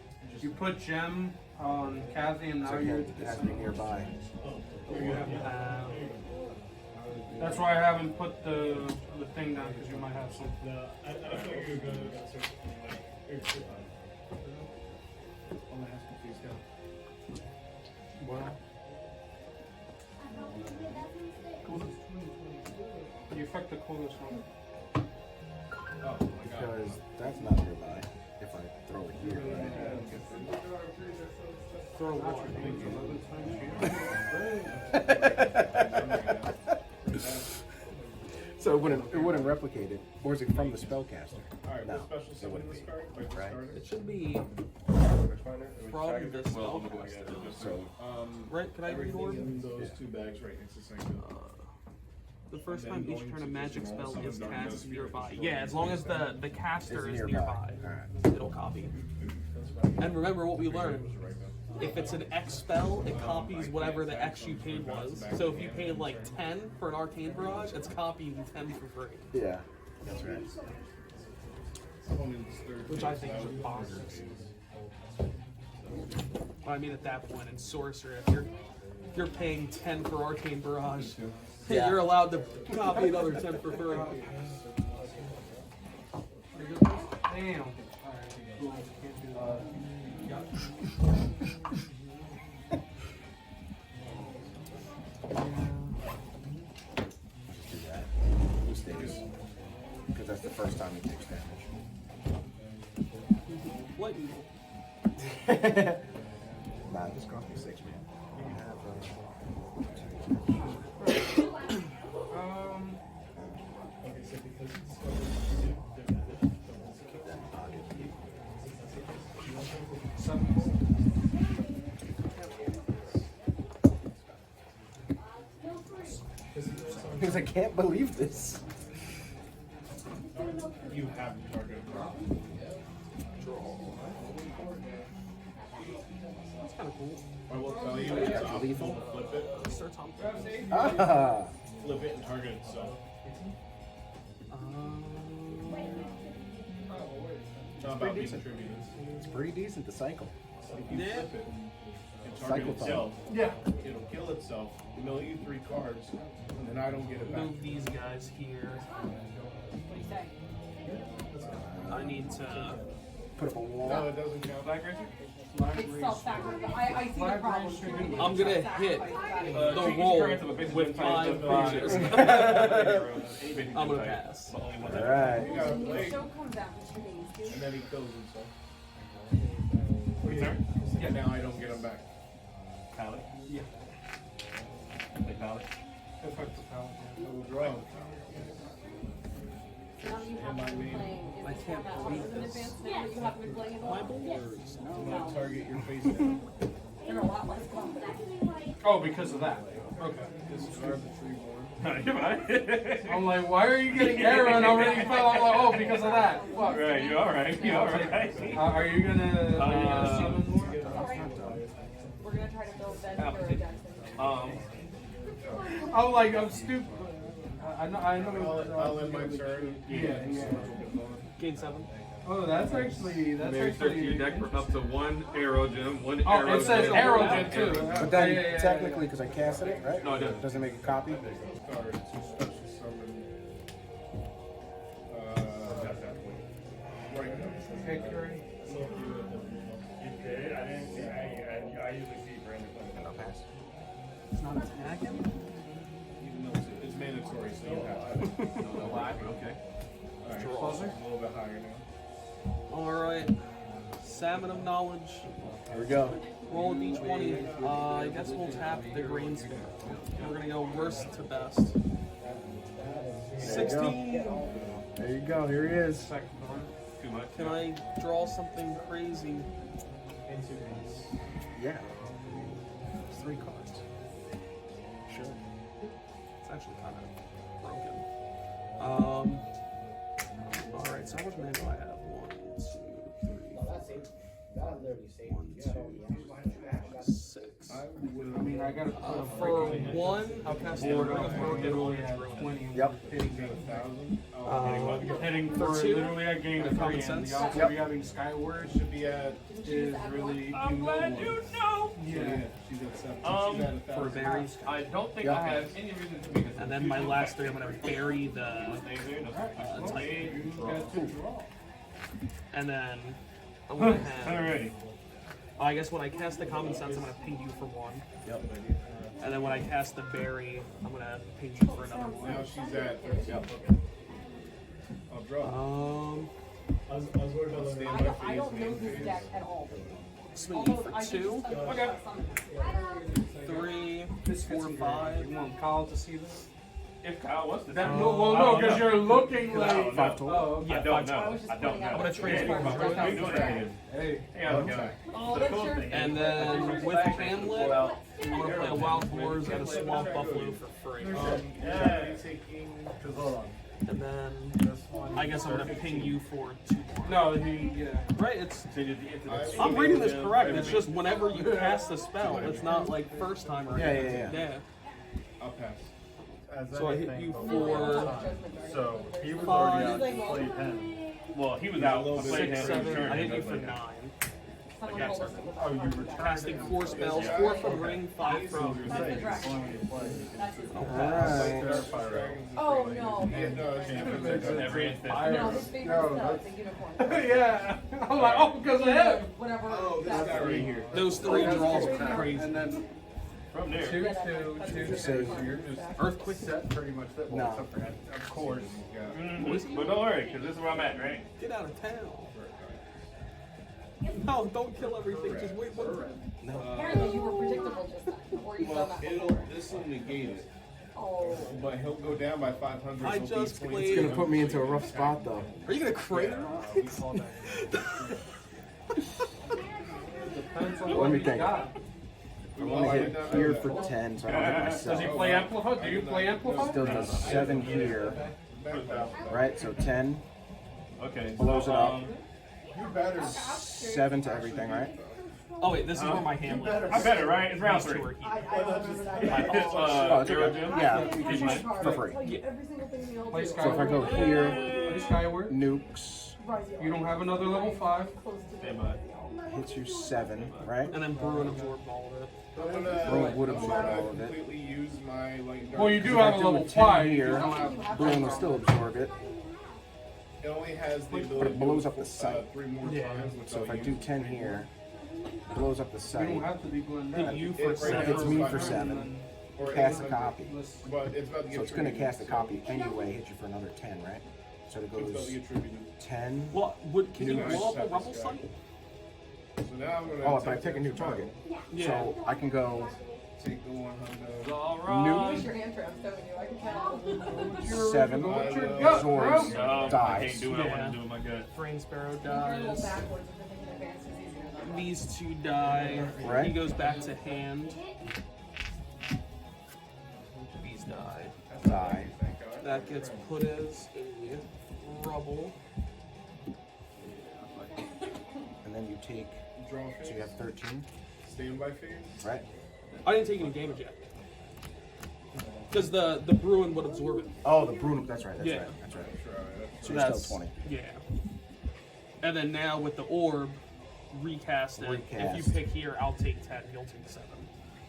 put gem on Kathy, and now So you're. it has to be nearby. That's why I haven't put the thing down, because you might have some. No, I thought you were going to start something like. I'm gonna ask you, please, go. Well. You affect the coolest one. Oh, my God. Because that's not nearby. If I throw it here, right? Throw what? 11 times So it wouldn't replicate it. Or is it from the spellcaster? Alright, No, what special it summon wouldn't this be. card? Like the Right. starter? It should be from the Well, I'm looking at spellcaster. it. Just So Right? Can I read Everything order? in those two bags right next to Sanko. The first And time then each going turn a to magic just spell summon is Dark cast Ghost nearby. Spirit. Yeah, as long as the caster it's is nearby. nearby, Alright. it'll copy. And remember what we learned. If it's an X spell, it copies whatever the X you paid was. So if you paid like 10 for an Arcane Barrage, it's copying 10 for free. Yeah. That's right. Which I think is bonkers. I mean, at that point in Sorcery, if you're paying 10 for Arcane Barrage, Yeah. you're allowed to copy another 10 for free. Damn. Do that. He stays. Because that's the first time he takes damage. Lightning bolt. Nah, this cost me 6, man. You can have keep that in pocket. Because I can't believe this. You have the target. That's kind of cool. I will tell you, it's optimal to flip it. Starts on. Ah! Flip it and target itself. It's not about being contributed. It's pretty decent to cycle. If you Yeah. flip it and target Cycle time. itself, Yeah. it'll kill itself, mill you 3 cards, and then I don't get it back. Move these guys here. I need to. Put up a wall. No, it doesn't count. It's self-sacrifice. I see the problem. I'm gonna hit the roll with 5 creatures. I'm gonna pass. Alright. You gotta play, Show comes out in 2 days, dude. and then he kills himself. Yeah, now I don't get him back. Pallet? Yeah. Like pallet? Affect the palette. So we'll draw. Now you have been playing in I this can't format believe in this. advance now you have been playing in My all. boulders. I'm gonna target your face down. They're a lot less fun. Oh, because of that. Okay. Discard the tree board. You're right. I'm like, why are you getting air run already? You fell. I'm like, oh, because of that. Fuck. Right, you're alright. You're alright. Are you gonna summon more? We're gonna try to build Ben for a Jackson. I'm like, I'm stupid. I know. I'll end my turn. Yeah. Gain 7. Oh, that's actually. Maybe search your deck for up to 1 arrow gem, 1 Oh, arrow it says gem. arrow gem too. But then, Yeah. technically, because I casted it, right? No, it doesn't. Doesn't make a copy? Discard to special summon. Right now. Okay, Curry. You did? I didn't see. I usually see Brandon playing. I'll pass. It's not attacking? Even though it's mandatory, so you have to. No black, okay. Alright, Closer? a little bit higher now. Alright. Salmon of Knowledge. Here we go. Roll a d20. I guess we'll tap the green sphere. We're gonna go worst to best. There you go. 16. There you go. Here he is. Second one. too much. Can I draw something crazy? Yeah. 3 cards. Sure. It's actually kind of broken. Alright, so how much mana do I have? 1, 2, 3, 4, 1, 2, 6. I mean, I got For 1, I'll cast the Ring of Broken on the Druid. Yep. Heading For for 2, literally at game Common 3, and sense. the odds Yep. of you having Skyward should be at is really. I'm glad you know. Yeah, she's at 7. She's at 1,000. For berry. I don't think I have any reason to be. And then my last 3, I'm going to bury the Titan. And then I'm going to have... Alrighty. I guess when I cast the Common Sense, I'm going to ping you for 1. Yep. And then when I cast the berry, I'm going to ping you for another 1. Now she's at 13. I'll draw. I was worried about the I don't know this deck at all. Swing you for 2. Okay. 3, 4, 5. You want Kyle to see this? If Kyle wants to. That, I no, well, no, don't because know. you're looking like. I don't know. 5 total. Oh, okay. Yeah, I don't 5 know. was just I don't pointing know. out. I'm going to transform What are you Druid. doing again? Hey, Hey, how's it going? Oh, that's your And then with Hamlet, I'm going to play a Wild Boars and a Swamp Buffalo for free. Yeah. And then I guess I'm going to ping you for 2 more. No, yeah. Right, it's... So you did the incident. I'm reading this correct. It's just whenever you cast a spell, it's not like first time or anything. Yeah. I'll pass. So I hit you for So he was 5, already out. Played him. Well, he was out. I played 6, him. 7. I hit you for 9. Oh, you returned. Casting 4 spells, 4 from Ring, 5 from... Oh no. Every instance. No, his favorite spell is a unicorn. Yeah. I'm like, oh, because of him. Whatever. This guy right here. Those 3 draws are crazy. And then From there. 2, Just say- so you're just Earthquake. set pretty much that. No. Except for that, of course. Yeah. But don't worry, because this is where I'm at, right? Get out of town. No, don't kill everything. Just wait 1 round. Apparently you were predictable just then. Or you've done that before. This will negate it, Oh. but he'll go down by 500. I so just he'll be played- It's gonna put me into a rough spot though. Are you going to crater? Depends on Let me you think. got. I'm gonna hit here for 10, so I don't hit Does he myself. play Amplify? Do you play Amplify? Still does 7 here, right? So 10, Okay. blows it up. You better. 7 to everything, right? Oh wait, this is where my Hamlet is. I better, right? It's round These 2 3. are I healing. don't remember that. Oh, it's Zero okay. Jim? Yeah, for free. Like every single thing we all Play do. So if I go here, Play Skyward. nukes, You don't have another level 5. Close to Stand by. hits you 7, right? And then Bruin absorbed all of it. Bruin would absorb all of it. Completely use my like. Well, you do If I have a do level 10 5 here, You don't have. Bruin will still absorb it. It only has the But ability it blows up the site. 3 more times. Which So if I do 10 here, it blows up the you site. don't have to be blended. Hit you for It 7. Hits me for 7. Cast a copy. But it's about to get So it's gonna triggered, cast a copy anyway, hit you for another 10, right? So it It's about to goes get triggered. 10. Well, can you Nice. blow up a Rumble site? So now I'm gonna. Oh, if I take a new target. Yeah. So I can go Take the 100. Use your hand traps, don't you? I can tell. 7, What's your absorbs, I can't dies. do what I Yeah. want to do with my gut. Frame Sparrow You can roll dies. backwards if you're thinking advanced is easier than These 2 die. Right. He goes back to hand. These die. Die. That gets put as a rubble. And then you take, Draw so you phase. have 13, Standby phase. right? I didn't take any damage yet. Because the Bruin would absorb it. Oh, the Bruin, that's right, that's Yeah. right, that's right. So So you're that's still 20. Yeah. And then now with the orb, recast it. If Recast. you pick here, I'll take 10, you'll take 7.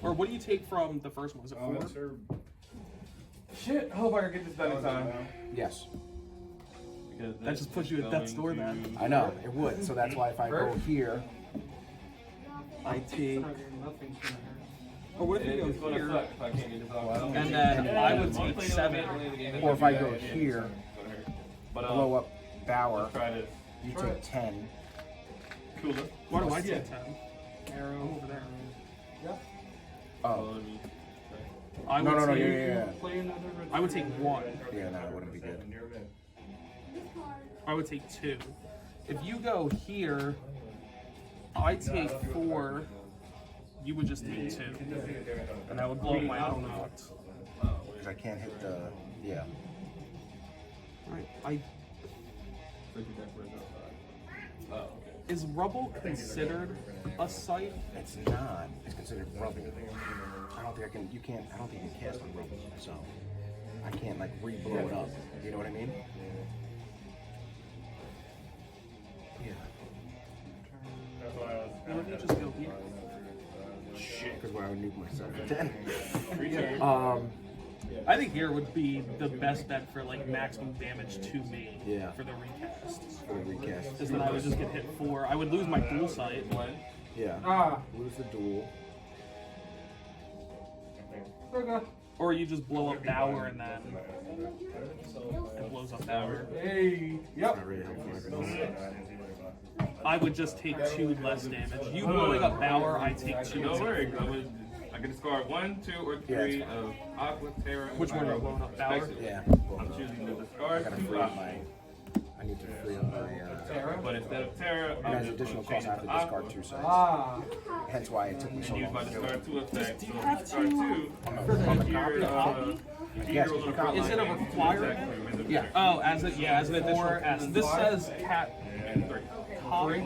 Or what do you take from the first one? Is it 4? That's her. Shit, I hope I can get this done in time. Yes. Because That just puts you at death's door then. I know, it would. So that's why if I go here, I take... Nothing's gonna hurt. Or what if you It's go gonna here? suck if I can't get this off. And then I would take 7. or if I go here, But blow up Bower, try this. you take 10. Cooler. Why do I take 10? Arrow over there. Oh, I would no, take, yeah. Play another. I would take 1. Yeah, no, it wouldn't be good. I would take 2. If you go here, I take 4. You would just take 2, and that would blow up my auto effect. Because I can't hit the Right. Is rubble considered a site? It's not. It's considered rubble. I don't think I can. You can't. I don't think you can cast on rubble. So I can't like re-blow it up. You know what I mean? Yeah. Why don't you just go here? Shit. Because why I would nuke myself at 10. I think here would be the best bet for like maximum damage to me. Yeah. For the recast. For the recast. Because then I would just get hit 4. I would lose my dual sight. Yeah. Lose the duel. Okay. Or you just blow up Dower and then it blows up Dower. Hey. Yep. Not really helpful. I would just take 2 less damage. You blowing up Dower, I take 2. No worries. I can discard 1, 2, or 3 of Aqua, Terra. Which one are you blowing up, Dower? Yeah. I'm choosing to I discard gotta 2 free up Aqua. my. I need to free up my. But instead of Terra, It I'm has just additional going cost. I have to discard 2 sides. Ah. Hence why it took me so use long my to do discard it. 2 effect. So have discard 2. On the copy? Yes, Heroes the on copy. Is it a required? Yeah. Oh, as an additional cast. This says cat copy.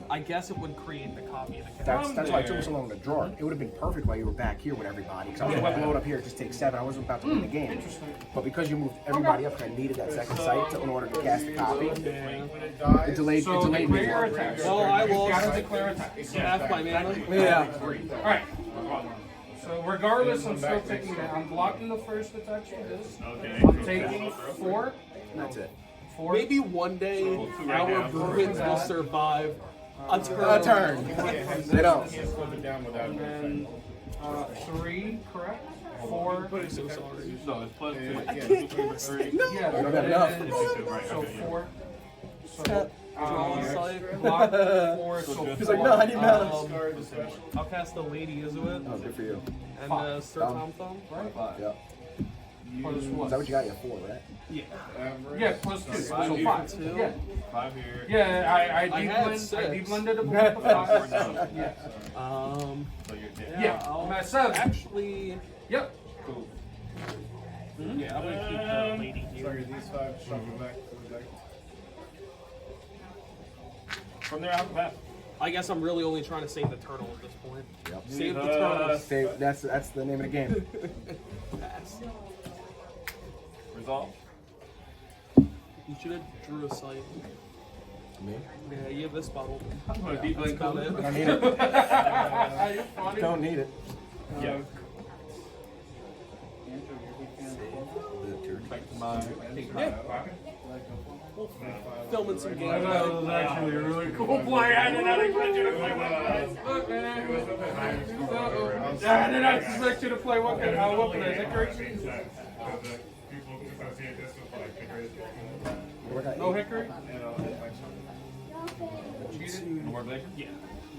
I guess it would create the copy of the cat. That's why it took me so long to draw it. It would have been perfect while you were back here with everybody. Because I was about to blow it up here, just take 7. I wasn't about to win the game. But because you moved everybody up, I needed that second sight in order to cast the copy. It delayed me. Declare attack. Well, I will You gotta declare attack. half my mana. Yeah. Alright. So regardless, I'm still taking that. I'm blocking the first attack for this. I'm taking 4. That's it. 4. Maybe one day our Bruins will survive a turn. A turn. They don't. And then 3, correct? 4. I'm so sorry. So it's plus 2. I can't cast it. No. Yeah, don't have enough. So 4. Tap, draw, sight. Block 4. So He's like, no, I need mana. I'll cast the Lady Izuit Oh, good for you. and Sir Tom Thumb. Yeah. Plus Is what? that what you got? You have 4, right? Yeah. Yeah, plus 2. So 5. Yeah. 5 here. Yeah, I had 6. I de-blended a block of 5. Yeah. So you're dead. Yeah. I'm at 7. Actually, Yep. Cool. yeah, I'm gonna keep the Lady here. Sorry, these 5 shuffle back to the deck. From there, I'll pass. I guess I'm really only trying to save the turtle at this point. Yep. Save the turtle. Save, that's the name of the game. Pass. Resolve. You should have drew a sight. Me? Yeah, you have this bottle. I'm going to deep blink About it. Don't need it. You're funny. Don't need it. Yeah. Back to my Filming some games. That was actually a really cool play. I did not expect you to play one of those. Look, man. I did not expect you to play one. What was it? Hickory? No Hickory? No more blink? Yeah.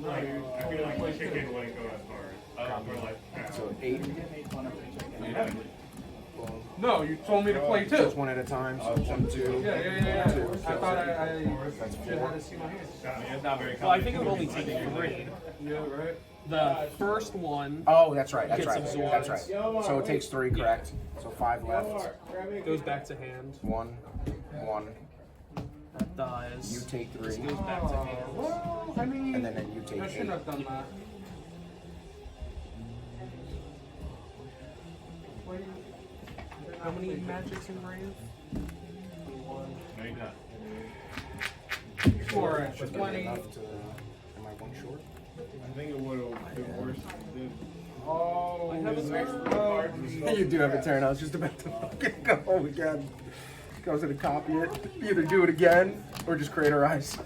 I feel like we should get Link as far as we're like, So 8. No, you told me to play 2. Just 1 at a time. So 1, 2. Yeah. I thought I should have to see my hands. It's not very Well, I think it would only take 3. Yeah, right. The first one Oh, that's right. That's Gets right. absorbed. That's right. So it takes 3, correct? So 5 left. goes back to hand. 1. That dies. You take 3. This goes back to hand. Well, I mean, And then you take I 8. shouldn't have done that. How many magics in Brave? No, you're not. 4 extra. Should be 20. enough to. Am I 1 short? I think it would have been worse if it did. Oh, I have a this turn. extra. You do have a turn. I was just about to fucking go again. Goes to copy it. Either do it again or just Crater Eyes.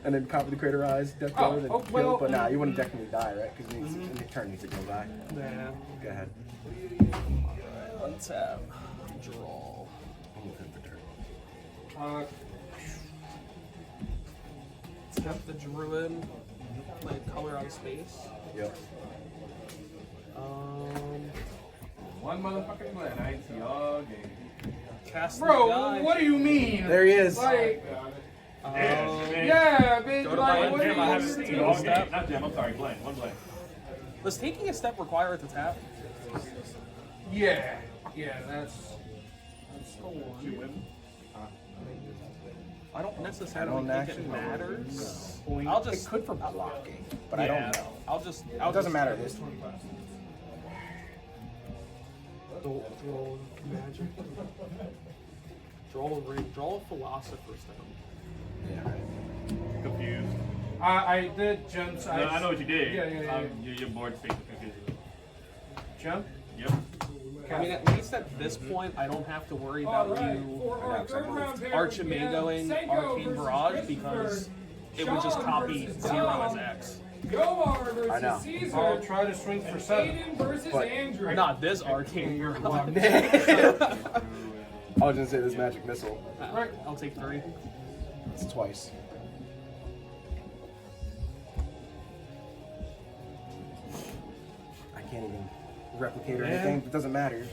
And then copy the Crater Eyes, death blow, then kill. well, But nah, you wouldn't definitely die, right? Because the turn needs to go by. Yeah. Go ahead. Untap. Draw. I'm looking for dirt. Tap the Druid. Play color on space. Yep. One motherfucking blend. I see all game. Cast the Bro, guy. what do you mean? There he is. Like, Yeah, yeah, bitch. Go to Like, my what do gym, I you have mean? steal. All game. Not Jim, I'm sorry, Glenn. One Glenn. Does taking a step require it to tap? Yeah, that's the one. I don't necessarily think actually it matters. It I'll just. could for blocking, but I don't know. I'll just. It doesn't matter. This Draw magic. Draw a ring. Draw a philosopher's stone. yeah. Confused. I did jumps. No, I know what you did. Yeah. Your board's face is confused. Jump. Yep. I mean, at least at this point, I don't have to worry about you Archimagoing Arcane Barrage because it would just copy 0 as X. Gomar versus I know. Caesar. I'll try to swing for 7. Aiden versus But- Andrew. Not this Arcane Barrage. I was gonna say this magic missile. Right, I'll take 3. It's twice. I can't even replicate or anything. It doesn't matter.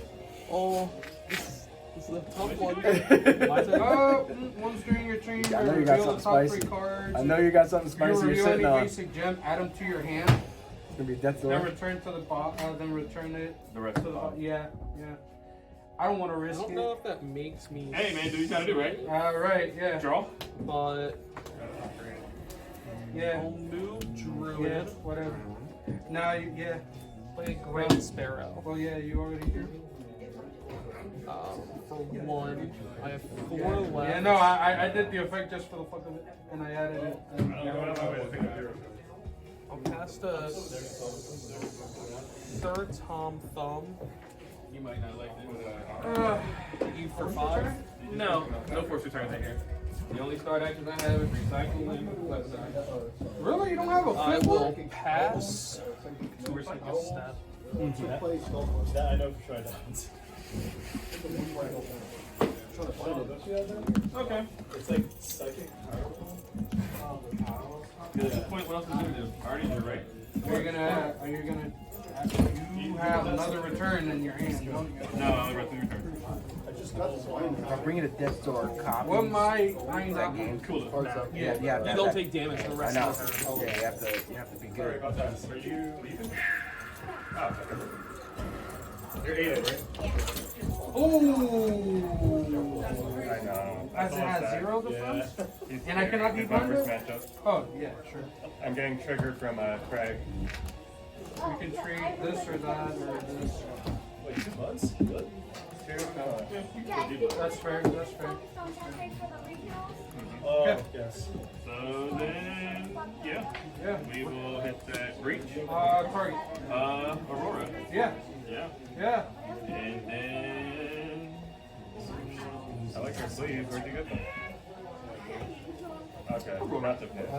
Oh, this is a tough one. My turn. Once during your turn, I know you got reveal the something top 3 spicy. cards. I know you got something If you spicy you're reveal sitting any on. basic gem, add them to your hand. It's gonna be death Then door. return to the then return it The rest to of the the bottom. yeah. I don't want to I risk don't know it. if that makes me. Hey, man, do what you gotta do, right? Right, yeah. Draw. But Yeah. I'll move Yeah, Druid. whatever. Now, yeah. Play Grand Sparrow. Well, yeah, you already here. For 1, I have 4 left. Yeah, no, I did the effect just for the fuck of it, and I added it. I'll cast a third Tom Thumb. You might not like it. You for 5. No force returns in here. The only start actions I have is recycle and left side. Really? You don't have a I flip will book? pass. Or take a step. That I know for sure I don't. Okay. It's like psychic. At this point, what else is gonna do? Already do, right? Are you gonna? You have another return in your hand, don't you? No, I only read 3 returns. If I bring it a death door copy. What my I that game? Cool. Yeah, yeah. You don't take damage the I rest know. of the turn. Yeah, you have to be good. About that. Are you leaving? Oh, okay. You're 8, right? Ooh. I know. As it has 0 defense? And I cannot be my first blundered? matchup. Oh, yeah, sure. I'm getting triggered from Craig. You can treat this or that or this. Wait, 2 months? Good. That's fair, that's fair. Oh, Yeah. yes. So then, yeah, Yeah. we will hit that breach. Target. Aurora. Yeah, Yeah. yeah. And then. I like your sleeves. Where'd you get them? Okay, not the pit.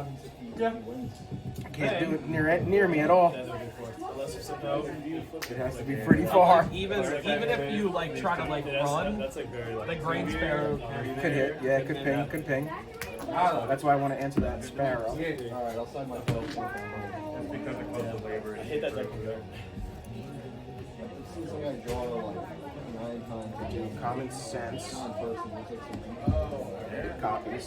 Yeah. I can't do it near me at all. It has to be pretty far. Even if you like try to like run, That's like very like. the Grand Sparrow Could hit. Yeah, could ping. Could ping. That's why I want to answer that sparrow. Alright, I'll sign my phone. It's because it closed the labor. I hate that deck there. Seems like I draw like 9 times a game. Common sense. Non-person. Copies.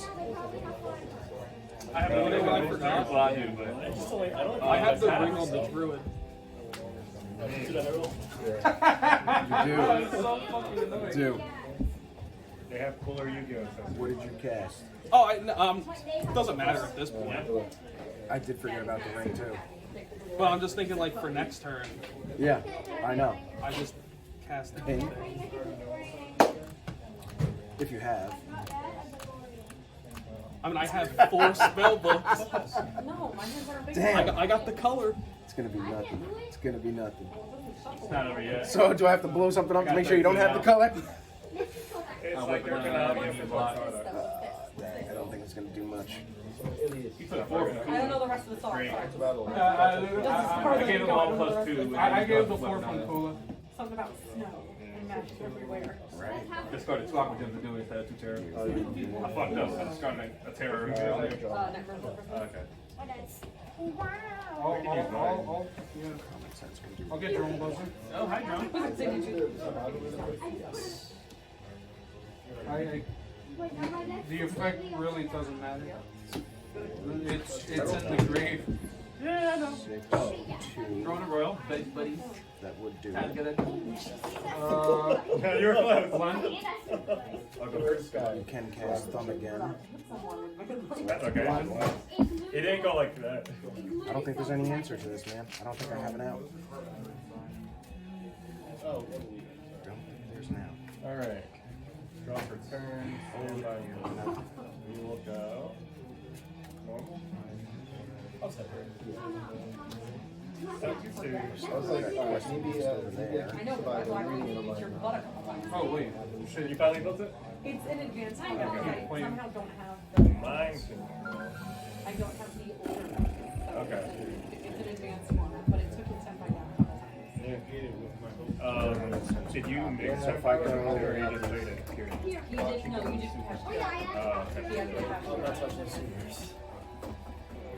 I have the ring I forgot. Well, I do, but. I just don't like. I don't. I have the ring on the Druid. You do. They have cooler Yu-Gi-Oh! accessories. What did you cast? Oh, doesn't matter at this point. I did forget about the ring too. Well, I'm just thinking like for next turn, Yeah, I know. I just cast it. Ping. If you have. I mean, I have 4 spell books. No, my hands are big. Damn. I got the color. It's gonna be nothing. It's gonna be nothing. It's not over yet. So do I have to blow something up to make sure you don't have the color? It's like you're gonna be a product. I don't think it's gonna do much. You put 4 from I don't know the rest of the song. Great. Sorry. I gave them all +2. I gave the 4 from Kula. Something about snow and magic everywhere. Right. Discarded 2 aqua gems to do it instead of 2 terror. I fucked up. I discarded a terror. Never. Okay. I'll get your own buzzer. Oh, hi, John. Who's it signature? The effect really doesn't matter. It's in the grave. Yeah, I know. Throwing a royal. Buddy. That would do. Can't get it. You're close. One. I'll go first. You can cast Thumb again. That's okay. It didn't go like that. I don't think there's any answer to this, man. I don't think I have an out. Oh, Don't think there's an out. Alright. Draw for turn. Stand by you. We will go. Normal. I'll separate. Second two. I was like, maybe I know, but I read your butt a couple times. Oh wait. You finally built it? It's in advance. I know. Okay. I somehow don't have the. Mine. I don't have the older. Okay. It's an advanced format, but it took me 10 by now a couple times. Did you mix that fire or you just played it? Period. He did, no, you just cashed it. Okay. He had the cash. I'm not touching the seniors.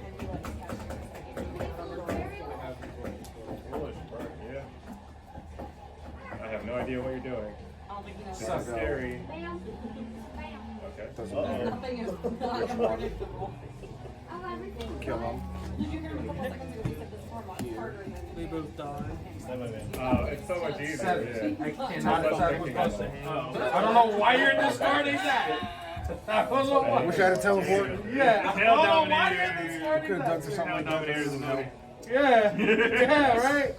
And he let us cash it. Foolish, bro. Yeah. I have no idea what you're doing. I don't think he knows. This is scary. Okay. Doesn't matter. Nothing is not predictable. Kill him. Did you hear him a couple seconds ago? He said this format is harder than. They both die. It's so much easier. Seven. Yeah. I cannot attack with Gothic. I don't know why you're discarding that. I don't know I why. wish I had a teleport. Yeah, I don't know why you're I discarding could have done that. something like that. Yeah, yeah, right.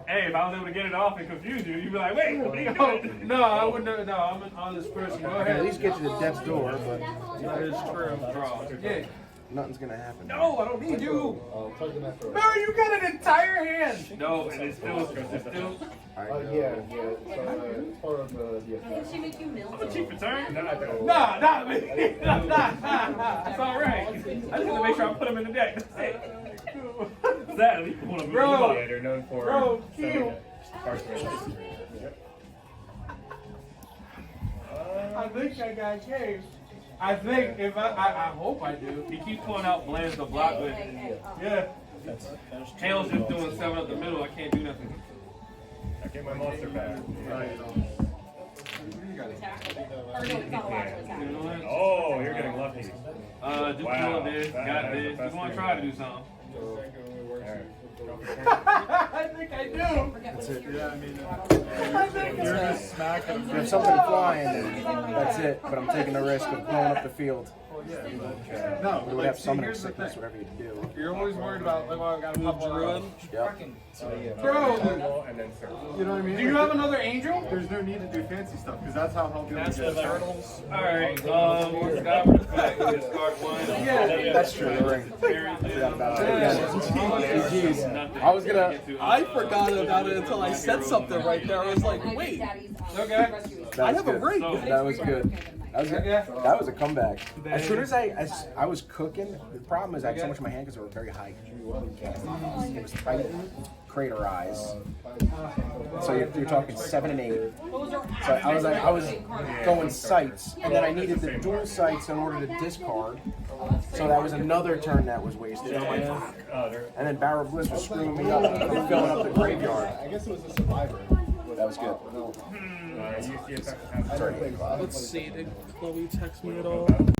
Hey, if I was able to get it off and confuse you, you'd be like, wait, what are you No, doing? no, I wouldn't. No, I'm an honest person. Go I can at ahead. least get you to death's door, but That is true. Draw. Yeah. nothing's gonna happen. No, I don't need you. I'll plug them after. No, you got an entire hand. No, and it's still. I Oh, know. yeah. It's part of the. Can she make you mill? I'm a cheap return. No, I don't. Nah, not me. It's all right. I just need to make sure I put them in the deck. That's it. That you want to be Bro. mediator known for. Bro, Q. I think I got caved. I think if I hope I do. He keeps pulling out Blanche the block with. Yeah. Tails just doing 7 up the middle. I can't do nothing. I get my monster back. Or no, it's not allowed to attack. You know what? Oh, you're getting lucky. Do Wow. this, got That is this. the best You want to thing. try to do something? I think I do. That's it. Yeah, I mean, I think you're just smacking them. If something flying, then that's it. But I'm taking the risk of blowing up the field. No, We would like, have see, summoning here's the sickness, thing. whatever you do. You're always worried about like, well, I got a couple Druid. Yep. Bro, And then circle. You know what I mean? do you have another angel? There's no need to do fancy stuff because that's how helpful That's the turtles. Alright, Scott, respect. Discard 1. Yeah. That's true. The ring. Forgot about it. Jeez. I was gonna. I forgot about it until I said something right there. I was like, wait. Okay. That I was have a good. ring. That was good. That was good. Okay. That was a comeback. As soon as I was cooking, the problem is I had so much in my hand because they were very high. It was tight, crater eyes. So you're talking 7 and 8. So I was going sights, and then I needed the dual sights in order to discard. So that was another turn that was wasted. I'm like, fuck. And then Barrow Bliss was screwing me up, filling up the graveyard. I guess it was a survivor. That was good. You see it. Sorry. Let's see. Did Chloe text me at all?